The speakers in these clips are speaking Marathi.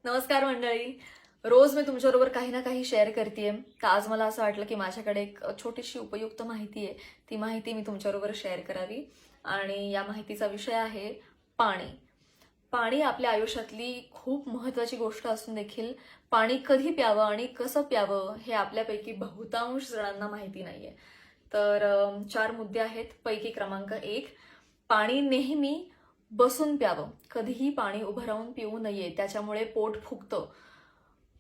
नमस्कार मंडळी. रोज मी तुमच्याबरोबर काही ना काही शेअर करतेय. तर आज मला असं वाटलं की माझ्याकडे एक छोटीशी उपयुक्त माहिती आहे. ती माहिती मी तुमच्याबरोबर शेअर करावी. आणि या माहितीचा विषय आहे पाणी. पाणी आपल्या आयुष्यातली खूप महत्वाची गोष्ट असून देखील पाणी कधी प्यावं आणि कसं प्यावं हे आपल्यापैकी बहुतांश जणांना माहिती नाहीये. तर 4 मुद्दे आहेत. पैकी क्रमांक 1, पाणी नेहमी बसून प्यावं. कधीही पाणी उभं राहून पिऊ नये, त्याच्यामुळे पोट फुगतं,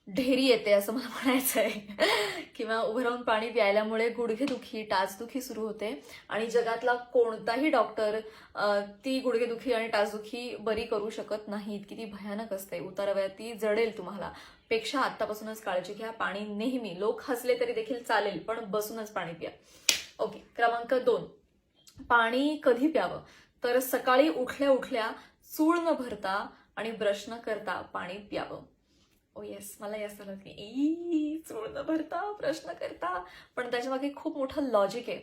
ढेरी येते असं मला म्हणायचं आहे. किंवा उभं राहून पाणी प्यायल्यामुळे गुडघेदुखी, टाचदुखी सुरू होते. आणि जगातला कोणताही डॉक्टर ती गुडघेदुखी आणि टाचदुखी बरी करू शकत नाहीत. किती भयानक असते, उतारवयात ती जडेल तुम्हाला. पेक्षा आतापासूनच काळजी घ्या. पाणी नेहमी, लोक हसले तरी देखील चालेल, पण बसूनच पाणी प्या. ओके. क्रमांक 2, पाणी कधी प्यावं? तर सकाळी उठल्या उठल्या चूळ न भरता आणि ब्रश न करता पाणी प्यावं. ओ येस, मला येस झालं की चूळ न भरता ब्रश न करता, पण त्याच्यामागे खूप मोठं लॉजिक आहे.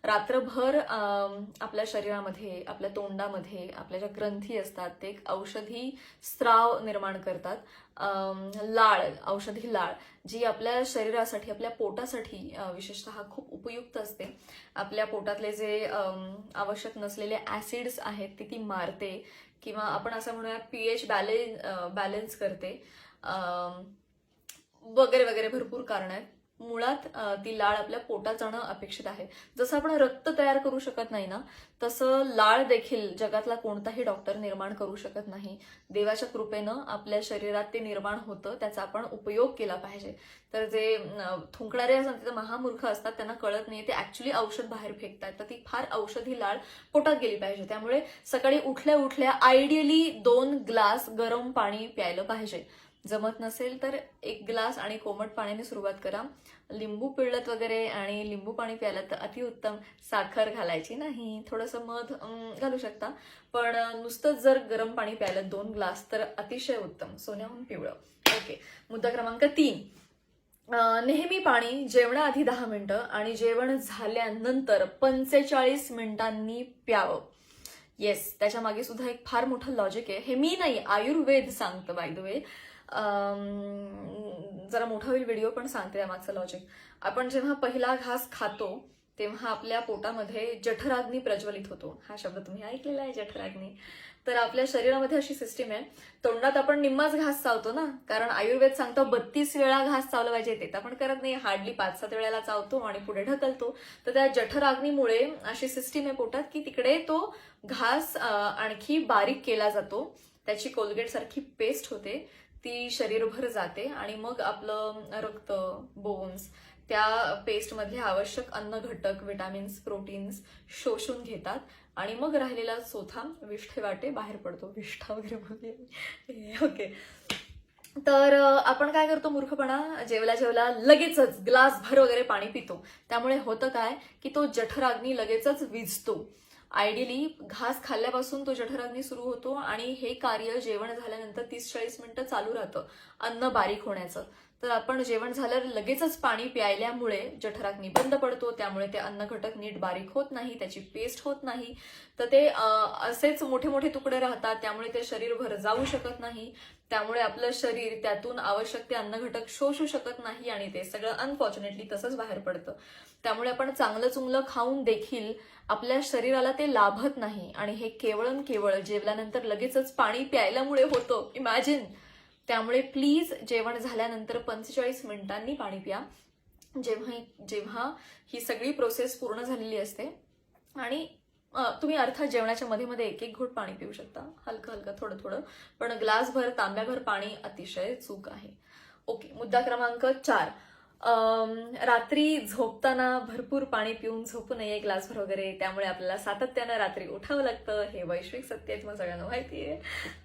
रात्रभर आपल्या शरीरामध्ये, आपल्या तोंडामध्ये आपल्या ज्या ग्रंथी असतात ते एक औषधी स्त्राव निर्माण करतात. लाळ, औषधी लाळ, जी आपल्या शरीरासाठी, आपल्या पोटासाठी विशेषतः खूप उपयुक्त असते. आपल्या पोटातले जे आवश्यक नसलेले ऍसिड्स आहेत ती मारते, किंवा आपण असं म्हणूया pH बॅलन्स करते, वगैरे वगैरे भरपूर कारण आहेत. मुळात ती लाळ आपल्या पोटात जाणं अपेक्षित आहे. जसं आपण रक्त तयार करू शकत नाही ना, तसं लाळ देखील जगातला कोणताही डॉक्टर निर्माण करू शकत नाही. देवाच्या कृपेनं आपल्या शरीरात ते निर्माण होतं, त्याचा आपण उपयोग केला पाहिजे. तर जे थुंकणारे असतात ते महामूर्ख असतात, त्यांना कळत नाही ते ऍक्च्युली औषध बाहेर फेकतात. तर ती फार औषधी लाळ पोटात गेली पाहिजे. त्यामुळे सकाळी उठल्या उठल्या आयडियली 2 ग्लास गरम पाणी प्यायलं पाहिजे. जमत नसेल तर 1 ग्लास आणि कोमट पाण्याने सुरुवात करा. लिंबू पिळत वगैरे आणि लिंबू पाणी प्यायला तर अतिउत्तम. साखर घालायची नाही, थोडंसं मध घालू शकता, पण नुसतंच जर गरम पाणी प्यायलं 2 ग्लास तर अतिशय उत्तम, सोन्याहून पिवळं. ओके. मुद्दा क्रमांक 3, नेहमी पाणी जेवणाआधी 10 मिनिटं आणि जेवण झाल्यानंतर 45 मिनिटांनी प्यावं. येस, त्याच्या मागे सुद्धा एक फार मोठं लॉजिक आहे. हे मी नाही, आयुर्वेद सांगतं बाय द वे. जरा मोठा होईल व्हिडिओ, पण सांगते त्यामागचं लॉजिक. आपण जेव्हा पहिला घास खातो तेव्हा आपल्या पोटामध्ये जठराग्नी प्रज्वलित होतो. हा शब्द तुम्ही ऐकलेला आहे, जठराग्नी. तर आपल्या शरीरामध्ये अशी सिस्टीम आहे, तोंडात आपण निम्माच घास चावतो ना, कारण आयुर्वेद सांगतो 32 वेळा घास चावलं पाहिजे. ते तर आपण करत नाही, हार्डली 5-7 वेळेला चावतो आणि पुढे ढकलतो. तर त्या जठराग्नीमुळे अशी सिस्टीम आहे पोटात की तिकडे तो घास आणखी बारीक केला जातो. त्याची कोलगेट सारखी पेस्ट होते, ती शरीरभर जाते आणि मग आपलं रक्त, बोन्स त्या पेस्टमधले आवश्यक अन्न घटक, विटामिन्स, प्रोटीन्स शोषून घेतात आणि मग राहिलेला चोथा विष्ठेवाटे बाहेर पडतो. विष्ठा वगैरे बोलते. ओके. तर आपण काय करतो मूर्खपणा, जेवला जेवला लगेचच ग्लासभर वगैरे पाणी पितो. त्यामुळे होतं काय की तो जठराग्नी लगेचच विझतो. आयडियली घास खाल्ल्यापासून तो जठराग्नी सुरू होतो आणि हे कार्य जेवण झाल्यानंतर 30-40 मिनिटं चालू राहतं, अन्न बारीक होण्याचं. तर आपण जेवण झाल्यावर लगेचच पाणी प्यायल्यामुळे जठराग्नी बंद पडतो, त्यामुळे ते अन्न घटक नीट बारीक होत नाही, त्याची पेस्ट होत नाही. तर ते असेच मोठे मोठे तुकडे राहतात, त्यामुळे ते शरीरभर जाऊ शकत नाही. त्यामुळे आपलं शरीर त्यातून आवश्यक ते अन्न घटक शोषू शकत नाही आणि ते सगळं अनफॉर्च्युनेटली तसंच बाहेर पडतं. त्यामुळे आपण चांगलं चुंगलं खाऊन देखील आपल्या शरीराला ते लाभत नाही आणि हे केवळ जेवल्यानंतर लगेचच पाणी प्यायल्यामुळे होतं. इमॅजिन. त्यामुळे प्लीज जेवण झाल्यानंतर 45 मिनिटांनी पाणी प्या, जेव्हा ही सगळी प्रोसेस पूर्ण झालेली असते. आणि तुम्ही अर्थात जेवणाच्या मध्ये मध्ये 1-1 घोट पाणी पिऊ शकता, हलकं हलकं थोडं थोडं, पण ग्लासभर, तांब्याभर पाणी अतिशय चूक आहे. ओके. मुद्दा क्रमांक 4, रात्री झोपताना भरपूर पाणी पिऊन झोपू नये, ग्लासभर वगैरे. त्यामुळे आपल्याला सातत्यानं रात्री उठावं लागतं. हे वैश्विक सत्य आहे, तुम्हाला सगळ्यांना माहिती आहे.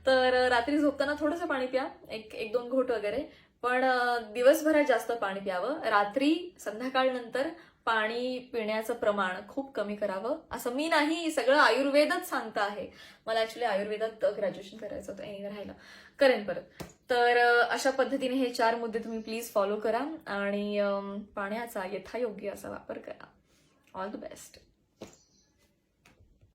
तर रात्री झोपताना थोडंसं पाणी प्या, 1-2 घोट वगैरे, पण दिवसभरात जास्त पाणी प्यावं. रात्री संध्याकाळनंतर पाणी पिण्याचं प्रमाण खूप कमी करावं. असं मी नाही, सगळं आयुर्वेदच सांगतं आहे. मला ऍक्च्युली आयुर्वेदात ग्रॅज्युएशन करायचं होतं, एनिवे राहिलं, करेन परत. तर अशा पद्धतीने हे 4 मुद्दे तुम्ही प्लीज फॉलो करा आणि पाण्याचा यथायोग्य असा वापर करा. All the best.